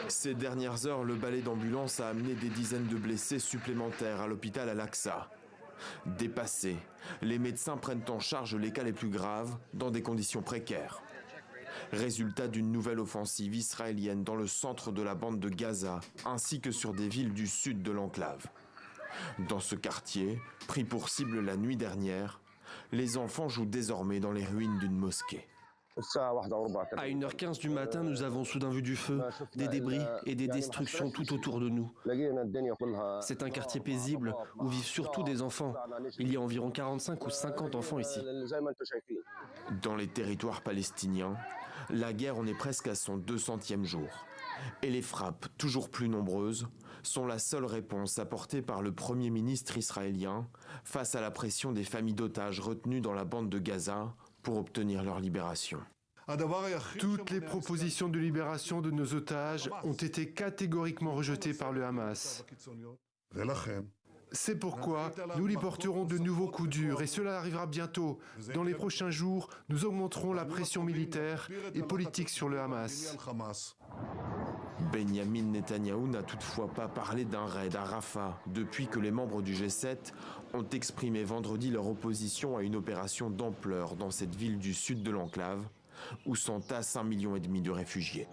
Ces dernières heures, le balai d'ambulance a amené des dizaines de blessés supplémentaires à l'hôpital Al-Aqsa. Dépassés, les médecins prennent en charge les cas les plus graves dans des conditions précaires. Résultat d'une nouvelle offensive israélienne dans le centre de la bande de Gaza, ainsi que sur des villes du sud de l'enclave. Dans ce quartier, pris pour cible la nuit dernière, les enfants jouent désormais dans les ruines d'une mosquée. À 1h15 du matin, nous avons soudain vu du feu, des débris et des destructions tout autour de nous. C'est un quartier paisible où vivent surtout des enfants. Il y a environ 45 ou 50 enfants ici. Dans les territoires palestiniens, la guerre en est presque à son 200e jour. Et les frappes, toujours plus nombreuses, sont la seule réponse apportée par le Premier ministre israélien face à la pression des familles d'otages retenues dans la bande de Gaza pour obtenir leur libération. Toutes les propositions de libération de nos otages ont été catégoriquement rejetées par le Hamas. C'est pourquoi nous lui porterons de nouveaux coups durs et cela arrivera bientôt. Dans les prochains jours, nous augmenterons la pression militaire et politique sur le Hamas. Benyamin Netanyahou n'a toutefois pas parlé d'un raid à Rafah depuis que les membres du G7 ont exprimé vendredi leur opposition à une opération d'ampleur dans cette ville du sud de l'enclave où s'entassent 1,5 million de réfugiés.